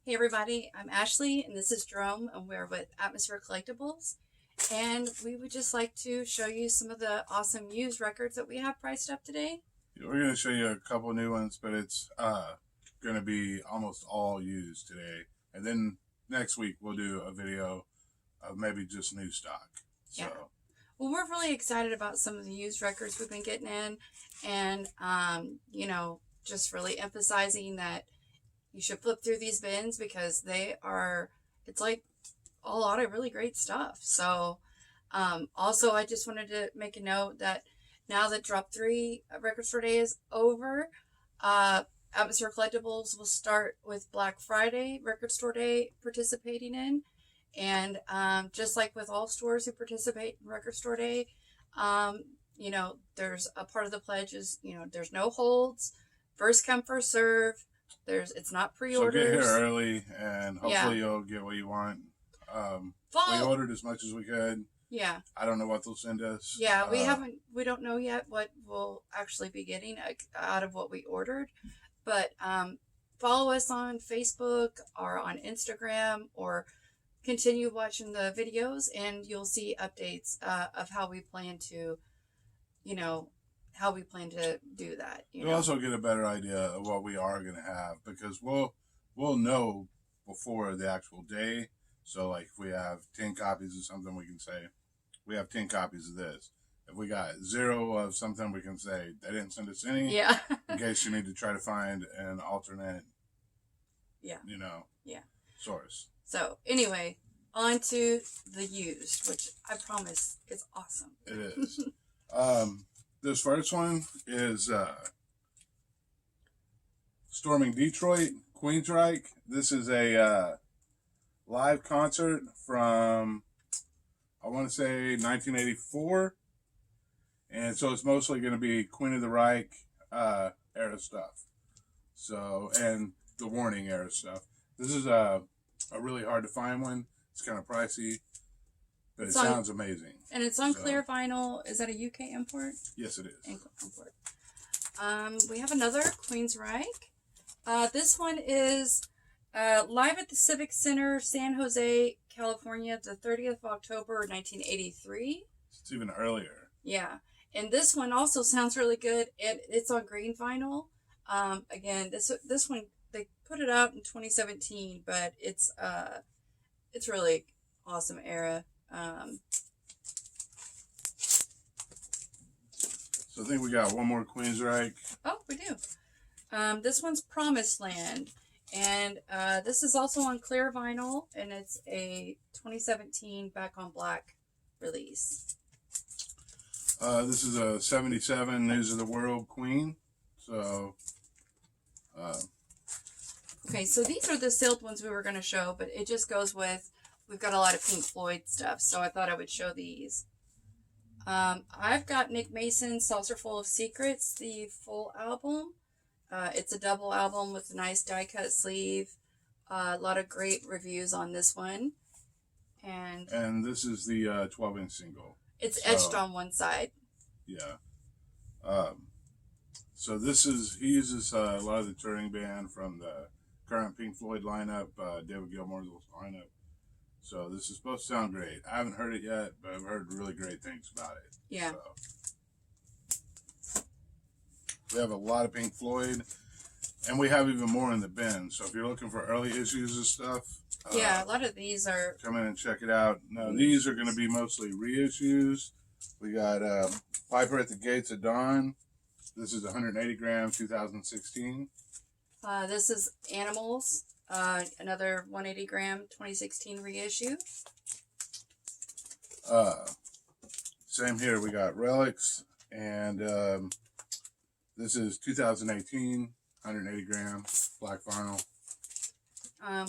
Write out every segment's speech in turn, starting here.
Hey everybody, I'm Ashley and this is Jerome and we're with Atmosphere Collectibles, and we would just like to show you some of the awesome used records that we have priced up today. We're going to show you a couple new ones, but it's going to be almost all used today. And then next week we'll do a video of maybe just new stock. So. Yeah. Well, we're really excited about some of the used records we've been getting in, and just really emphasizing that you should flip through these bins because it's like a lot of really great stuff. So also I just wanted to make a note that now that Drop 3 Record Store Day is over, Atmosphere Collectibles will start with Black Friday Record Store Day participating in. And just like with all stores who participate in Record Store Day, there's a part of the pledge is, there's no holds, first come, first serve. It's not pre-orders. So get here early, and hopefully you'll get what you want. We ordered as much as we could. Yeah. I don't know what they'll send us. Yeah, we don't know yet what we'll actually be getting out of what we ordered. But follow us on Facebook or on Instagram, or continue watching the videos, and you'll see updates of how we plan to, do that. You'll also get a better idea of what we are going to have, because we'll know before the actual day. So like if we have 10 copies of something, we can say we have 10 copies of this. If we got 0 of something, we can say they didn't send us any. Yeah. In case you need to try to find an alternate. Yeah. Source. So anyway, on to the used, which I promise is awesome. It is. This first one is Storming Detroit, Queensryche. This is a live concert from, I want to say, 1984. And so it's mostly going to be Queen of the Reich era stuff. So, and the Warning era stuff. This is a really hard to find one. It's kind of pricey, but it sounds amazing. And it's on clear vinyl. Is that a UK import? Yes, it is. Import. We have another Queensryche. This one is live at the Civic Center, San Jose, California, the 30th of October, 1983. It's even earlier. Yeah. And this one also sounds really good. It's on green vinyl. Again, this one, they put it out in 2017, but it's really awesome era. So I think we got one more Queensryche. Oh, we do. This one's Promised Land, and this is also on clear vinyl, and it's a 2017 Back on Black release. This is a 77 News of the World Queen. So, okay, so these are the sealed ones we were going to show, but it just goes with, we've got a lot of Pink Floyd stuff, so I thought I would show these. I've got Nick Mason's Saucerful of Secrets, the full album. It's a double album with a nice die-cut sleeve. A lot of great reviews on this one. And this is the 12-inch single. It's etched on one side. Yeah. So he uses a lot of the touring band from the current Pink Floyd lineup, David Gilmour's lineup. So this is supposed to sound great. I haven't heard it yet, but I've heard really great things about it. Yeah. So. We have a lot of Pink Floyd, and we have even more in the bin. So if you're looking for early issues of stuff, yeah, a lot of these are. Come in and check it out. No, these are going to be mostly reissues. We got Piper at the Gates of Dawn. This is 180 gram, 2016. This is Animals, another 180 gram, 2016 reissue. Same here. We got Relics, and this is 2018, 180 gram, black vinyl.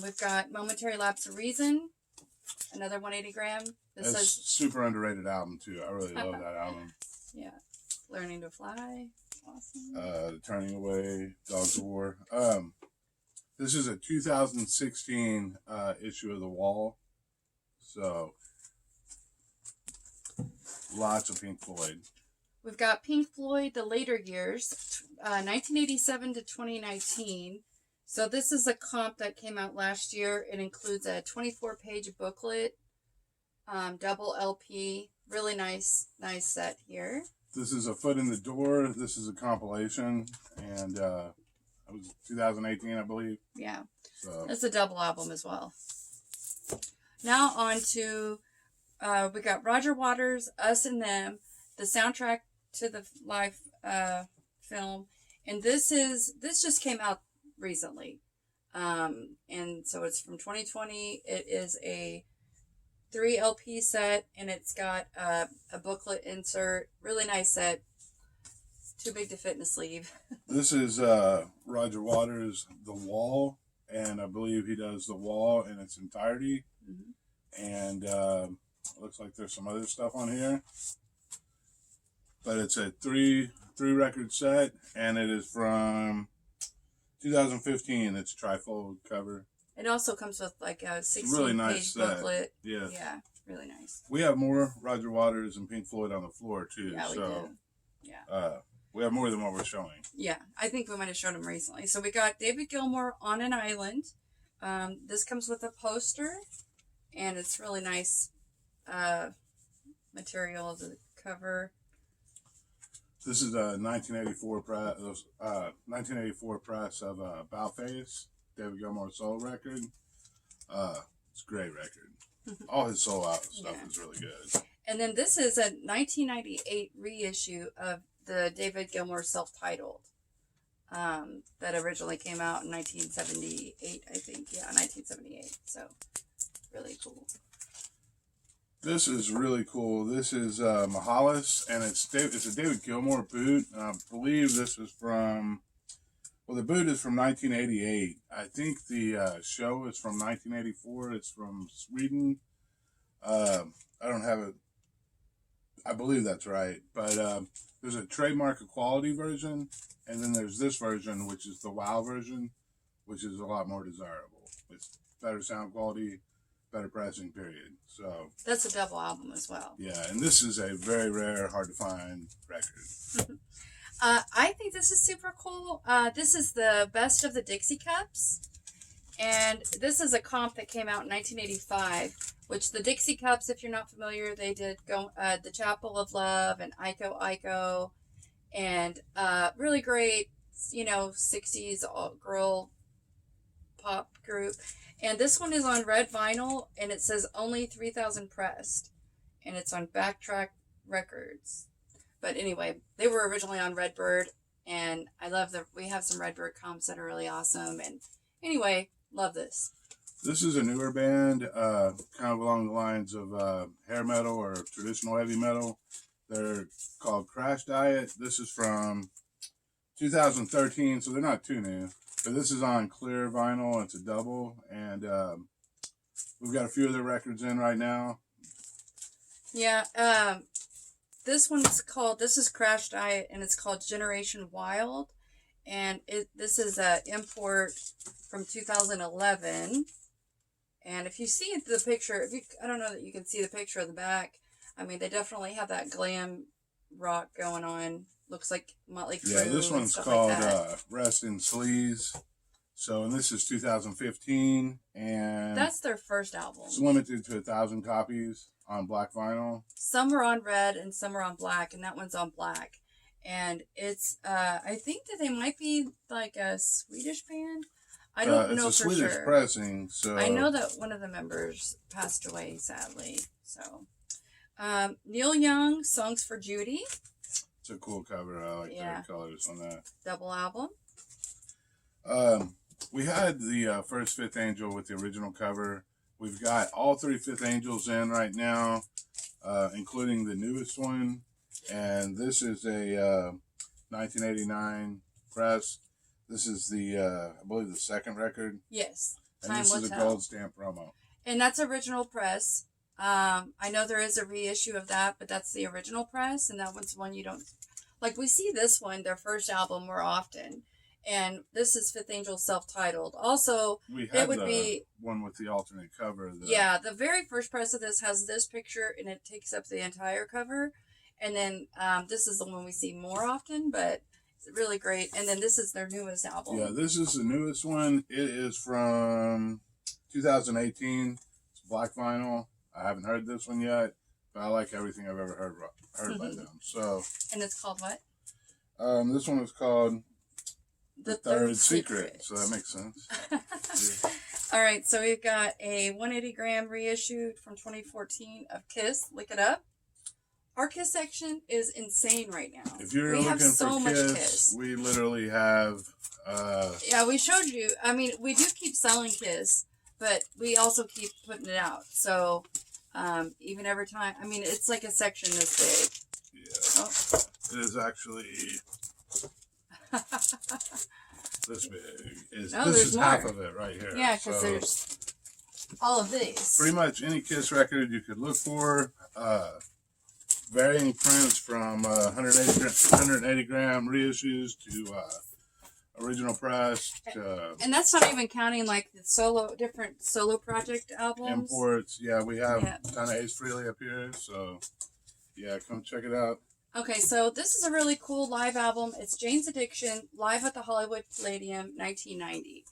We've got Momentary Lapse of Reason, another 180 gram. This is super underrated album too. I really love that album. Yeah, Learning to Fly, awesome. Turning Away, Dogs of War. This is a 2016 issue of The Wall. So lots of Pink Floyd. We've got Pink Floyd, the later years, 1987 to 2019. So this is a comp that came out last year. It includes a 24-page booklet, double LP. Really nice set here. This is A Foot in the Door. This is a compilation, and it was 2018, I believe. Yeah. So it's a double album as well. Now on to, we got Roger Waters, Us and Them, the soundtrack to the live film, and this just came out recently, and so it's from 2020. It is a 3 LP set, and it's got a booklet insert. Really nice set. Too big to fit in a sleeve. This is Roger Waters' The Wall, and I believe he does The Wall in its entirety. Mm-hmm. And looks like there's some other stuff on here, but it's a three record set, and it is from 2015. It's a trifold cover. It also comes with like a 16-page really nice booklet. Yeah. Yeah, really nice. We have more Roger Waters and Pink Floyd on the floor too. Yeah, we do. Yeah. We have more than what we're showing. Yeah, I think we might have shown them recently. So we got David Gilmour, On an Island. This comes with a poster, and it's really nice material of the cover. This is a 1984 press of Balface, David Gilmour's soul record. It's a great record. All his soul out stuff is really good. And then this is a 1998 reissue of the David Gilmour self-titled that originally came out in 1978, I think. Yeah, 1978. So, really cool. This is really cool. This is Mahalis, and it's a David Gilmour boot. I believe this is from, well, the boot is from 1988. I think the show is from 1984. It's from Sweden. I don't have it. I believe that's right. But there's a trademark equality version, and then there's this version, which is the WoW version, which is a lot more desirable. It's better sound quality, better pressing, period. So that's a double album as well. Yeah, and this is a very rare, hard to find record. I think this is super cool. This is the Best of the Dixie Cups, and this is a comp that came out in 1985, which the Dixie Cups, if you're not familiar, they did go the Chapel of Love and Iko Iko, and really great, 60s girl pop group. And this one is on red vinyl, and it says only 3,000 pressed, and it's on Backtrack Records. But anyway, they were originally on Redbird, and I love we have some Redbird comps that are really awesome. And anyway, love this. This is a newer band, kind of along the lines of hair metal or traditional heavy metal. They're called Crashdiet. This is from 2013, so they're not too new. But this is on clear vinyl. It's a double, and we've got a few of their records in right now. Yeah, this is Crashdiet, and it's called Generation Wild, and this is an import from 2011. And if you see the picture, I don't know that you can see the picture of the back. I mean, they definitely have that glam rock going on. Looks like Motley Crue. Yeah, this one's called Rest in Sleaze. So, and this is 2015, and that's their first album. It's limited to 1,000 copies on black vinyl. Some are on red and some are on black, and that one's on black. And it's, I think that they might be like a Swedish band. I don't know for sure. It's a Swedish pressing, so I know that one of the members passed away, sadly. So, Neil Young, Songs for Judy. It's a cool cover. I like the colors on that. Double album. We had the first Fifth Angel with the original cover. We've got all 3 Fifth Angels in right now, including the newest one. And this is a 1989 press. This is the, I believe, the second record. Yes. And this is a gold stamp promo. And that's original press. I know there is a reissue of that, but that's the original press, and that one's one you don't... Like, we see this one, their first album, more often. And this is Fifth Angel self-titled. Also, it would be... one with the alternate cover. Yeah, the very first press of this has this picture, and it takes up the entire cover. And then this is the one we see more often, but It's really great. And then this is their newest album. Yeah, this is the newest one. It is from 2018. It's black vinyl. I haven't heard this one yet, but I like everything I've ever heard by them. So. And it's called what? This one is called The Third Secret. So that makes sense. Yeah. All right, so we've got a 180 gram reissued from 2014 of Kiss. Look it up. Our Kiss section is insane right now. If you're looking for Kiss, we literally have. Yeah, we showed you. I mean, we do keep selling Kiss, but we also keep putting it out. So even every time, I mean, it's like a section this big. Yeah. Oh. It is actually this big. This is more. half of it right here. Yeah, because there's all of these. Pretty much any Kiss record you could look for. Varying prints from 180 gram reissues to original press. And that's not even counting like the different solo project albums. Imports. Yeah, we have kind of Ace Frehley up here. So, yeah, come check it out. Okay, so this is a really cool live album. It's Jane's Addiction, live at the Hollywood Palladium, 1990.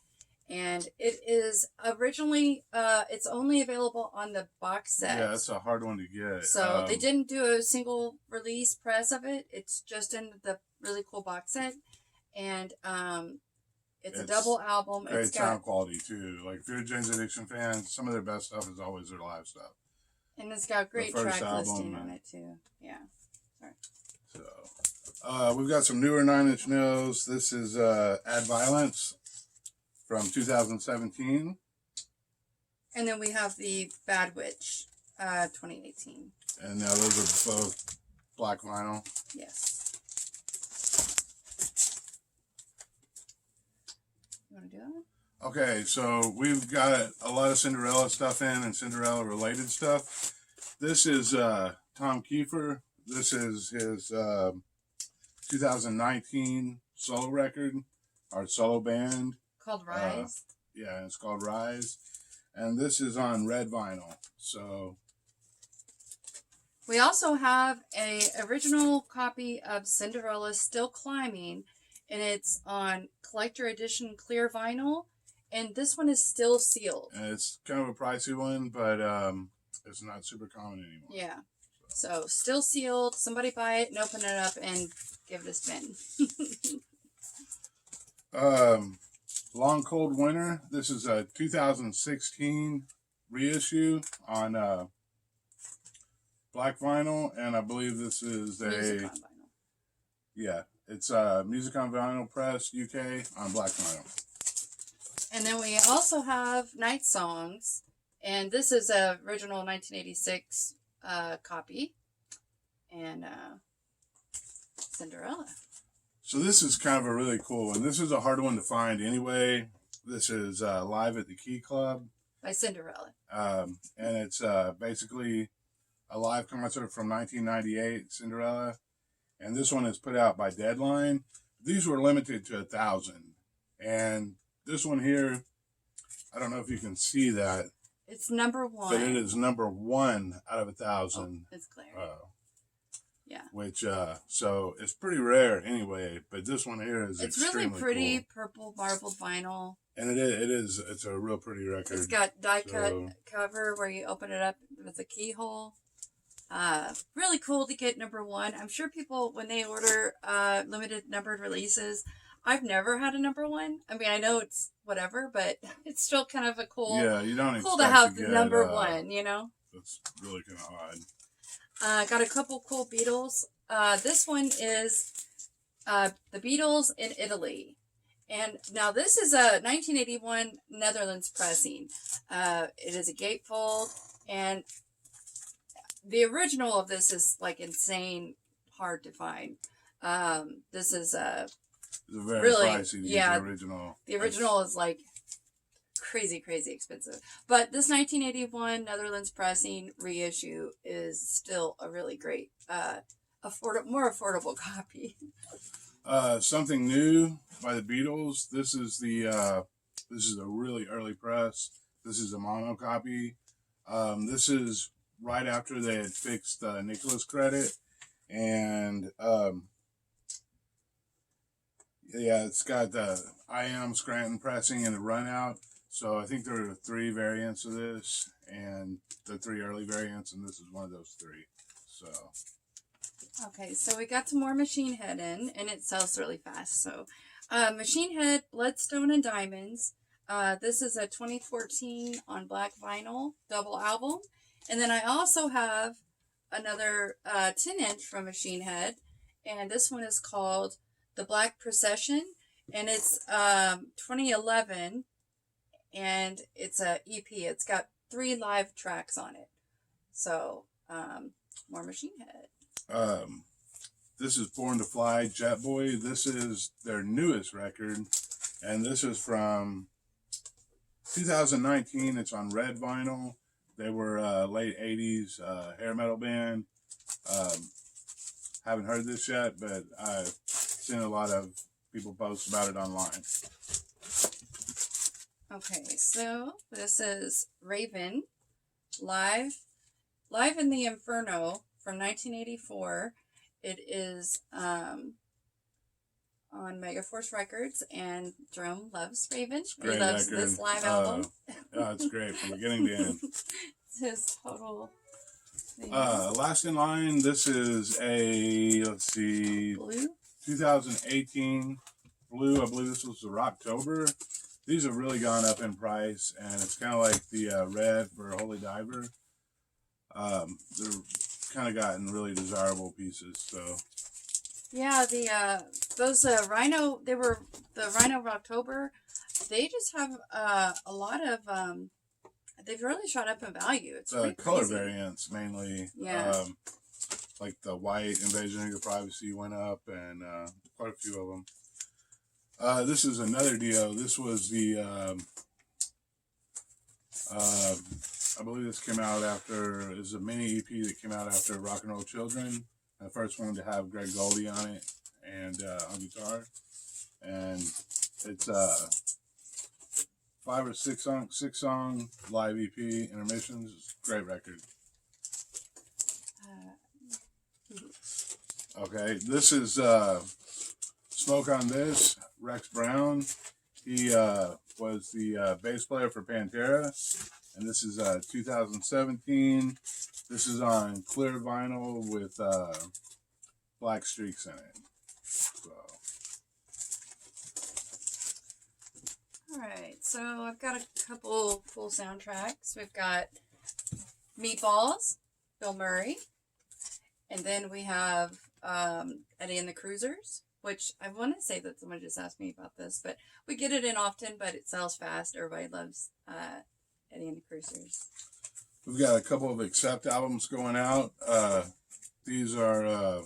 And it is originally, it's only available on the box set. Yeah, it's a hard one to get. So they didn't do a single release press of it. It's just in the really cool box set. And it's a double album. Great it's sound quality, too. Like, if you're a Jane's Addiction fan, some of their best stuff is always their live stuff. And it's got great track listing on it, too. Yeah. So, we've got some newer 9 Inch Nails. This is Add Violence from 2017. And then we have the Bad Witch, 2018. And now those are both black vinyl. Yes. You want to do that? Okay, so we've got a lot of Cinderella stuff in and Cinderella related stuff. This is Tom Kiefer. This is his 2019 solo record, our solo band. Called Rise? Yeah, it's called Rise. And this is on red vinyl. So we also have a original copy of Cinderella Still Climbing, and it's on collector edition clear vinyl. And this one is still sealed. And it's kind of a pricey one, but it's not super common anymore. Yeah. So, still sealed. Somebody buy it and open it up and give it a spin. Long Cold Winter. This is a 2016 reissue on black vinyl, and I believe this is Music on vinyl. Yeah, it's Music on Vinyl Press UK on black vinyl. And then we also have Night Songs, and this is a original 1986 copy, and Cinderella. So this is kind of a really cool one. This is a hard one to find anyway. This is Live at the Key Club by Cinderella. And it's basically a live concert from 1998, Cinderella. And this one is put out by Deadline. These were limited to 1,000. And this one here, I don't know if you can see that. It's number 1. But it is number 1 out of 1,000. Oh, it's clear. Yeah. Which, so it's pretty rare anyway, but this one here is extremely really pretty, cool. Purple marbled vinyl. And it's a real pretty record. It's got die-cut cover where you open it up with a keyhole. Really cool to get number 1. I'm sure people, when they order limited numbered releases, I've never had a number 1. I mean, I know it's whatever, but it's still kind of a cool. Yeah, you don't cool to have the number 1, you know. That's really kind of odd. Got a couple cool Beatles. This one is the Beatles in Italy, and now this is a 1981 Netherlands pressing. It is a gatefold, and the original of this is like insane hard to find. This is it's very really pricey to yeah. Use the original. The original is like crazy expensive, but this 1981 Netherlands pressing reissue is still a really great, more affordable copy. Something new by the Beatles. This is a really early press. This is a mono copy. This is right after they had fixed Nicholas credit, and Yeah, it's got the I Am Scranton pressing and the run out. So I think there are 3 variants of this, and the 3 early variants, and this is one of those 3. So Okay, so we got some more Machine Head in, and it sells really fast. So, Machine Head, Bloodstone and Diamonds. This is a 2014 on black vinyl double album. And then I also have another 10-inch from Machine Head, and this one is called The Black Procession, and it's 2011, and it's a EP. It's got 3 live tracks on it. So, more Machine Head. this is Born to Fly, Jet Boy. This is their newest record, and this is from 2019. It's on red vinyl. They were late 80s hair metal band. Haven't heard this yet, but I've seen a lot of people post about it online. Okay, so this is Raven, Live in the Inferno from 1984. It is on Megaforce Records, and Jerome loves Raven. He loves record. This live album. Yeah, it's great from beginning to end. It's his total thing. Last in line, this is a, let's see, Blue? 2018 Blue. I believe this was the Rocktober. These have really gone up in price, and it's kind of like the red for Holy Diver. They're kind of gotten really desirable pieces, so. Yeah, those Rhino, they were the Rhino Rocktober. They just have a lot of they've really shot up in value. It's color crazy. variants mainly. Yeah. Like the white Invasion of Your Privacy went up, and quite a few of them. This is another deal. This was the I believe this came out after, it was a mini EP that came out after Rock and Roll Children. The first one to have Greg Goldie on it and on guitar. And it's 5 or 6 song live EP intermissions. It's a great record. Okay, this is Smoke on This, Rex Brown. He was the bass player for Pantera. And this is 2017. This is on clear vinyl with black streaks in it. So. Alright, so I've got a couple full soundtracks. We've got Meatballs, Bill Murray. And then we have Eddie and the Cruisers, which I want to say that someone just asked me about this, but we get it in often, but it sells fast. Everybody loves Eddie and the Cruisers. We've got a couple of Accept albums going out. These are,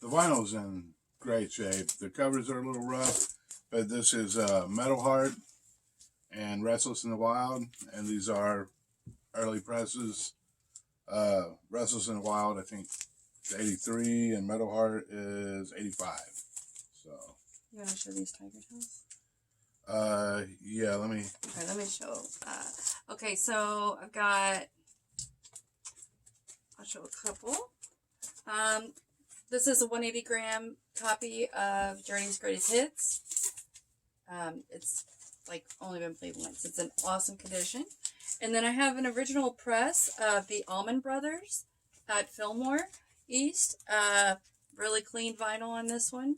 the vinyl's in great shape. The covers are a little rough, but this is Metal Heart and Restless in the Wild, and these are early presses. Restless in the Wild, I think, is 83, and Metal Heart is 85. So. You want to show these Tigertailz? Yeah, let me. Okay, let me show. Okay, so I'll show a couple. This is a 180-gram copy of Journey's Greatest Hits. It's like only been played once. It's in awesome condition. And then I have an original press of the Allman Brothers at Fillmore East. Really clean vinyl on this one.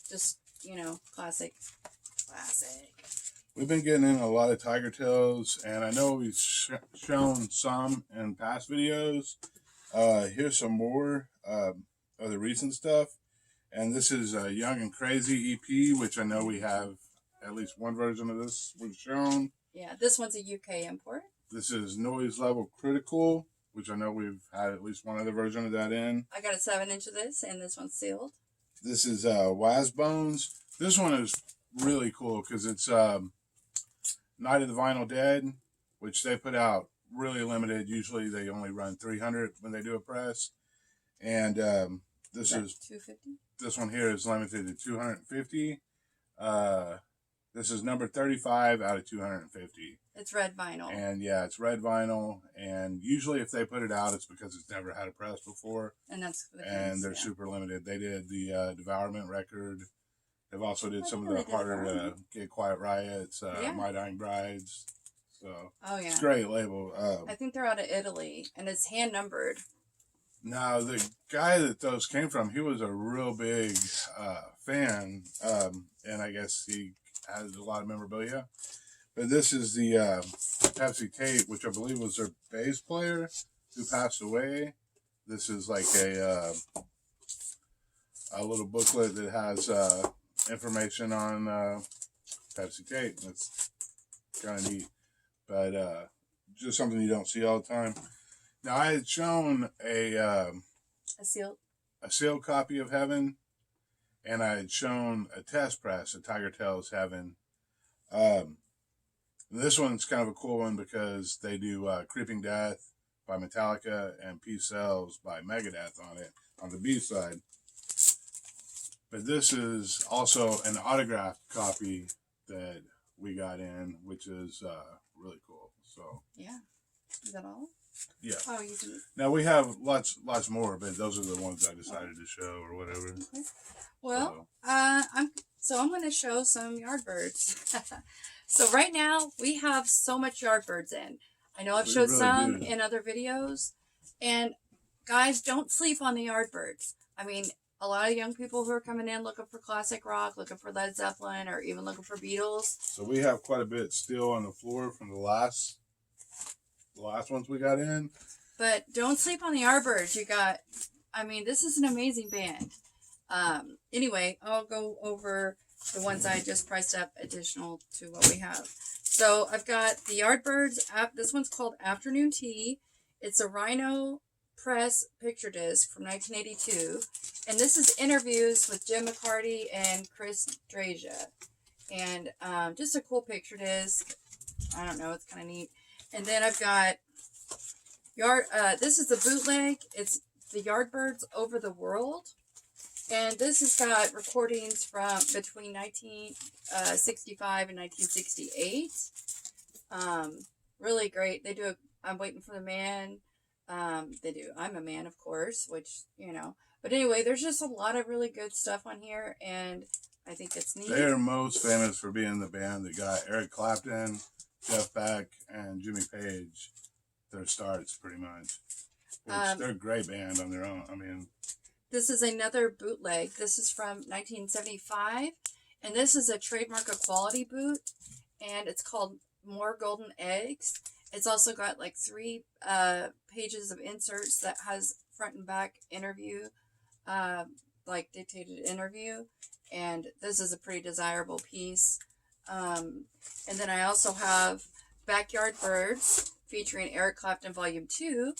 Just, classic. We've been getting in a lot of Tigertailz, and I know we've shown some in past videos. Here's some more of the recent stuff. And this is a Young and Crazy EP, which I know we have at least one version of this we've shown. Yeah, this one's a UK import. This is Noise Level Critical, which I know we've had at least one other version of that in. I got a 7-inch of this, and this one's sealed. This is Wazbones. This one is really cool because it's Night of the Vinyl Dead, which they put out really limited. Usually they only run 300 when they do a press. And this is 250. This one here is limited to 250. This is number 35 out of 250. It's red vinyl. And yeah, it's red vinyl. And usually if they put it out, it's because it's never had a press before. And that's the case, and they're super limited. They did the Devourment record. They've also did some of the harder to get Quiet Riots, My Dying Brides. So oh yeah, it's a great label. I think they're out of Italy, and it's hand numbered. Now the guy that those came from, he was a real big fan, and I guess he has a lot of memorabilia. But this is the Pepsi tape, which I believe was their bass player who passed away. This is like a little booklet that has information on Pepsi tape. That's kind of neat, but just something you don't see all the time. Now I had shown a sealed copy of Heaven, and I had shown a test press, a Tigertailz Heaven. This one's kind of a cool one because they do Creeping Death by Metallica and Peace Sells by Megadeth on it, on the B side. But this is also an autographed copy that we got in, which is really cool. So yeah, is that all? Yeah. Oh, you do. Now we have lots more, but those are the ones I decided to show or whatever. Okay. Well, I'm going to show some Yardbirds. So right now we have so much Yardbirds in. I know I've showed really some in other videos, and guys, don't sleep on the Yardbirds. I mean, a lot of young people who are coming in looking for classic rock, looking for Led Zeppelin, or even looking for Beatles. So we have quite a bit still on the floor from the last ones we got in. But don't sleep on the Yardbirds. I mean, this is an amazing band. Anyway, I'll go over the ones I just priced up additional to what we have. So I've got the Yardbirds. This one's called Afternoon Tea. It's a Rhino Press picture disc from 1982. And this is interviews with Jim McCarty and Chris Draja. And just a cool picture disc. I don't know, it's kind of neat. And then I've got this is the bootleg. It's the Yardbirds Over the World. And this has got recordings from between 1965 and 1968. Really great. They do I'm Waiting for the Man. They do I'm a Man, of course, which, you know. But anyway, there's just a lot of really good stuff on here, and I think it's neat. They are most famous for being the band that got Eric Clapton, Jeff Beck, and Jimmy Page their starts, pretty much. Which they're a great band on their own. I mean, this is another bootleg. This is from 1975, and this is a trademark equality boot, and it's called More Golden Eggs. It's also got like 3 pages of inserts that has front and back interview, like dictated interview, and this is a pretty desirable piece. And then I also have Backyard Birds featuring Eric Clapton Volume 2,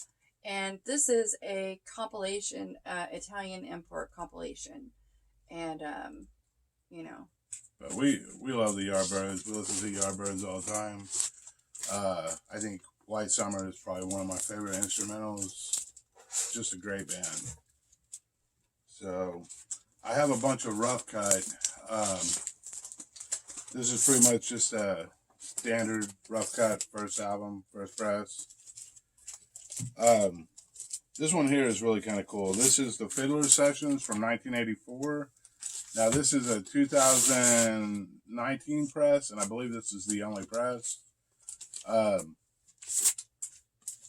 and this is a compilation, Italian import compilation, and you know. But we love the Yardbirds. We listen to Yardbirds all the time. I think White Summer is probably one of my favorite instrumentals. Just a great band. So I have a bunch of rough cut. This is pretty much just a standard rough cut first album, first press. This one here is really kind of cool. This is the Fiddler Sessions from 1984. Now this is a 2019 press, and I believe this is the only press.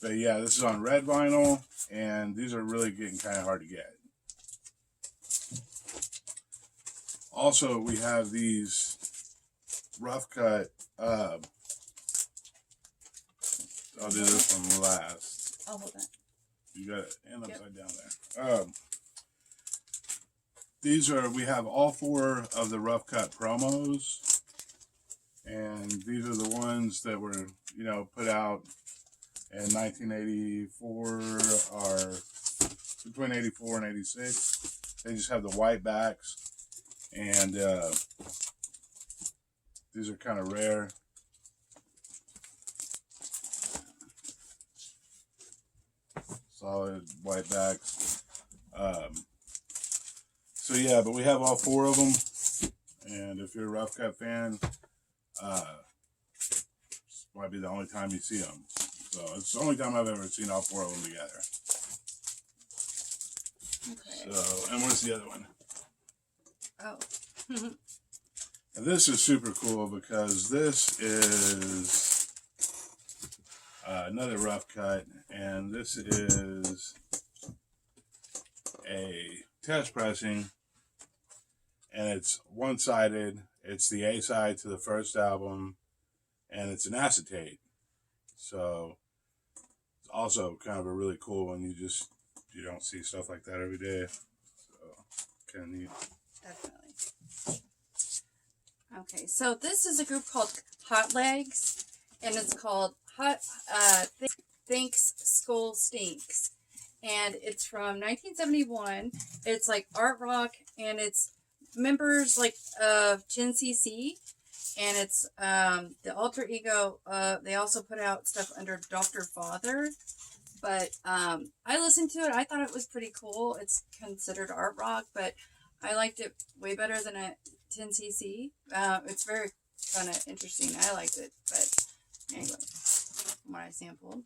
But yeah, this is on red vinyl, and these are really getting kind of hard to get. Also, we have these rough cut. I'll do this one last. I'll hold that. You got it and upside down there. We have all 4 of the rough cut promos, and these are the ones that were, you know, put out in 1984 or between 84 and 86. They just have the white backs, and these are kind of rare. Solid white backs. So yeah, but we have all 4 of them, and if you're a rough cut fan, Might be the only time you see them. So it's the only time I've ever seen all four of them together. Okay. So, and where's the other one? Oh. And this is super cool because this is another rough cut, and this is a test pressing, and it's one-sided. It's the A side to the first album, and it's an acetate. So it's also kind of a really cool one. You don't see stuff like that every day. So kind of neat. Definitely. Okay, so this is a group called Hot Legs, and it's called Thinks Skull Stinks. And it's from 1971. It's like art rock, and it's members like of 10cc, and it's the alter ego. They also put out stuff under Dr. Father, but I listened to it. I thought it was pretty cool. It's considered art rock, but I liked it way better than a 10cc. It's very kind of interesting. I liked it, but anyway, from what I sampled.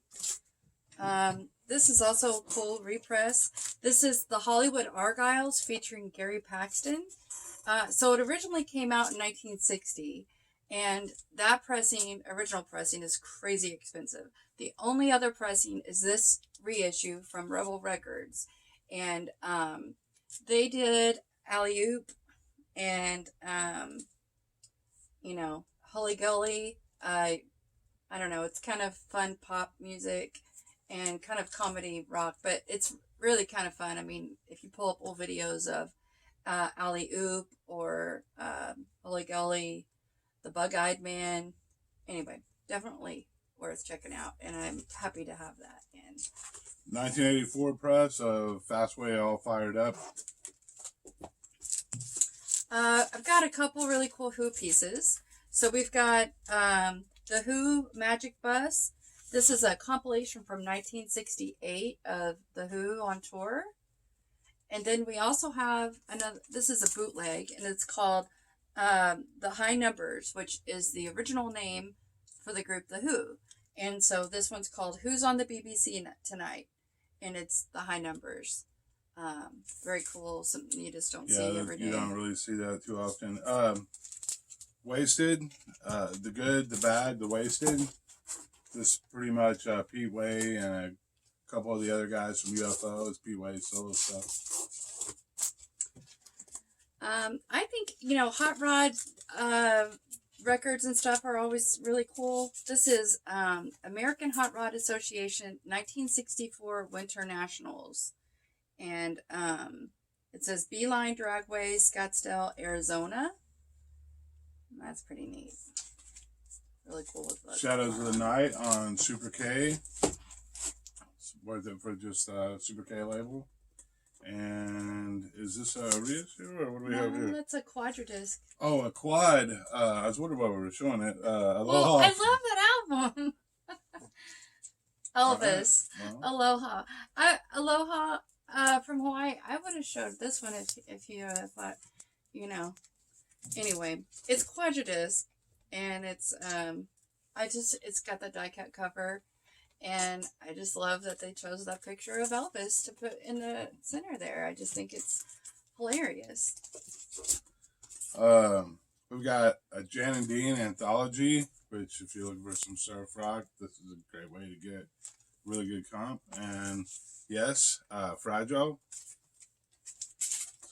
This is also a cool repress. This is the Hollywood Argyles featuring Gary Paxton. So it originally came out in 1960, and that original pressing is crazy expensive. The only other pressing is this reissue from Rebel Records, and they did Alley Oop and Hully Gully. I don't know. It's kind of fun pop music and kind of comedy rock, but it's really kind of fun. I mean, if you pull up old videos of Alley Oop or Hully Gully, the Bug-Eyed Man, anyway, definitely worth checking out, and I'm happy to have that. And 1984 press of Fastway All Fired Up. I've got a couple really cool Who pieces. So we've got the Who Magic Bus. This is a compilation from 1968 of the Who on tour. And then we also have another, this is a bootleg, and it's called The High Numbers, which is the original name for the group The Who. And so this one's called Who's on the BBC Tonight, and it's The High Numbers. Very cool, something you just don't see every day. You don't really see that too often. Wasted, The Good, The Bad, The Wasted. This is pretty much Pete Way and a couple of the other guys from UFO. It's Pete Way's solo stuff. I think, Hot Rod records and stuff are always really cool. This is American Hot Rod Association 1964 Winter Nationals. And it says Beeline Dragway, Scottsdale, Arizona. That's pretty neat. Really cool with that. Shadows of the Night on Super K. It's worth it for just Super K label. And is this a reissue or what do we have here? That's a quadradisc. Oh, a quad. I was wondering why we were showing it. Aloha. Well, I love that album. Elvis. Right. Well. Aloha. Aloha from Hawaii. I would have showed this one if you thought, Anyway, it's quadradisc, and it's it's got the die cut cover, and I just love that they chose that picture of Elvis to put in the center there. I just think it's hilarious. We've got a Jan and Dean anthology, which if you're looking for some surf rock, this is a great way to get really good comp. And yes, Fragile.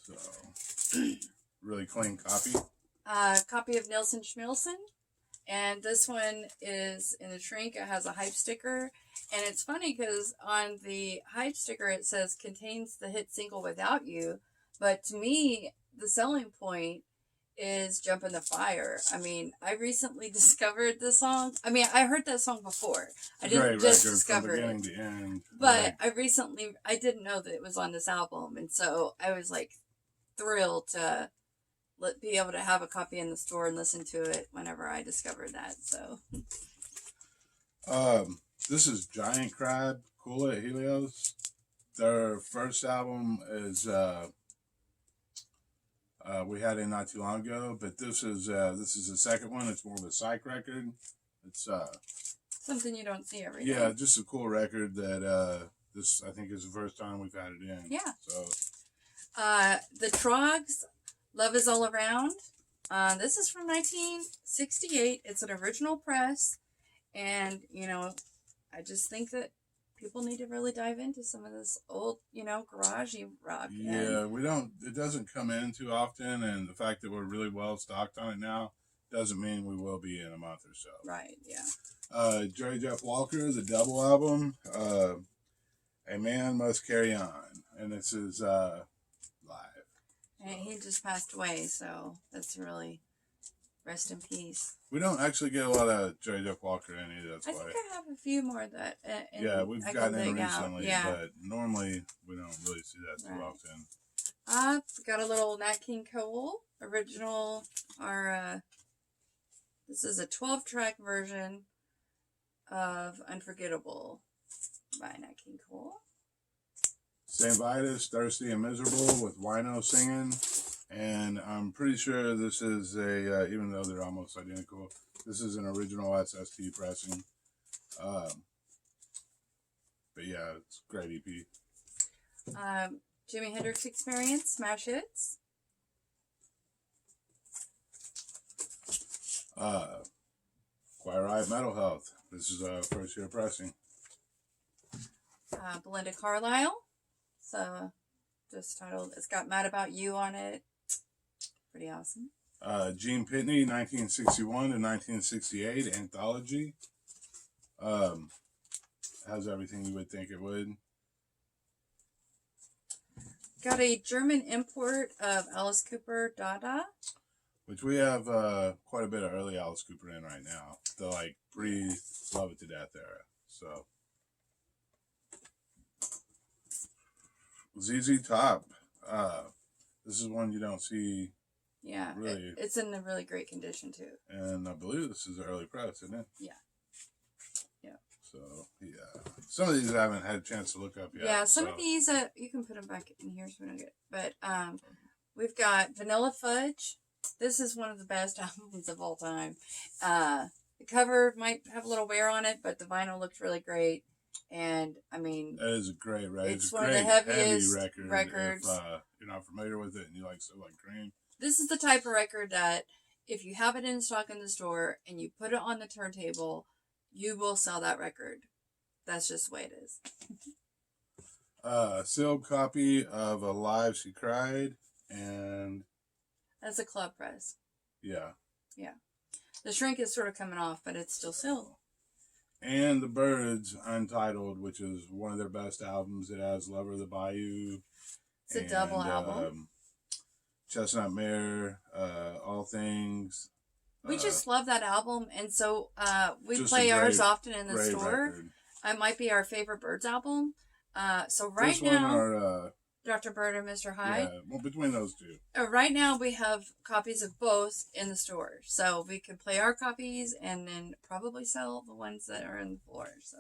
So really clean copy. Copy of Nilsson Schmilsson. And this one is in the shrink. It has a hype sticker. And it's funny because on the hype sticker it says contains the hit single Without You. But to me, the selling point is Jump in the Fire. I mean, I recently discovered the song. I mean, I heard that song before. I didn't just discover it. To end. But right. I didn't know that it was on this album. And so I was like thrilled to be able to have a copy in the store and listen to it whenever I discovered that. So this is Giant Crab, Cool at Helios. Their first album is We had it not too long ago, but this is the second one. It's more of a psych record. It's something you don't see every day. Yeah, just a cool record that this I think is the first time we've had it in. Yeah. So the Trogs, Love Is All Around. This is from 1968. It's an original press, and I just think that people need to really dive into some of this old, garagey rock. Yeah, it doesn't come in too often, and the fact that we're really well stocked on it now doesn't mean we will be in a month or so. Right, yeah. Jerry Jeff Walker, the double album, A Man Must Carry On, and this is live. And he just passed away, so that's really rest in peace. We don't actually get a lot of Jerry Jeff Walker in either, that's why. I think I have a few more that... we've gotten in recently, but normally we don't really see that too often. We got a little Nat King Cole original, this is a 12-track version of Unforgettable by Nat King Cole. St. Vitus, Thirsty and Miserable with Wino singing. And I'm pretty sure this is even though they're almost identical, this is an original SST pressing. But yeah, it's a great EP. Jimi Hendrix Experience, Smash Hits. Quiet Riot Metal Health. This is first year pressing. Belinda Carlisle. So just titled, it's got Mad About You on it. Pretty awesome. Gene Pitney, 1961 to 1968, anthology. Has everything you would think it would. Got a German import of Alice Cooper, Dada. Which we have quite a bit of early Alice Cooper in right now. The pre-Love It to Death era. So ZZ Top. This is one you don't see. Yeah, really. It's in a really great condition too. And I believe this is early press, isn't it? Yeah. Yeah. So yeah, some of these I haven't had a chance to look up yet. Yeah, some of these you can put them back in here so we don't get. But we've got Vanilla Fudge. This is one of the best albums of all time. The cover might have a little wear on it, but the vinyl looks really great. And I mean, that is a great record. It's one of the heaviest heavy records. If you're not familiar with it and you like stuff like Cream, this is the type of record that if you have it in stock in the store and you put it on the turntable, you will sell that record. That's just the way it is. Sealed copy of Alive She Cried, and that's a club press. Yeah. Yeah. The shrink is sort of coming off, but it's still sealed. And The Byrds, Untitled, which is one of their best albums. It has Lover of the Bayou. It's a double album. Chestnut Mare, All Things. We just love that album, and so we play ours often in the store. Record. It might be our favorite Byrds album. So right now, Dr. Bird and Mr. Hyde. Yeah, well, between those two. Right now, we have copies of both in the store. So we could play our copies and then probably sell the ones that are in the floor. So.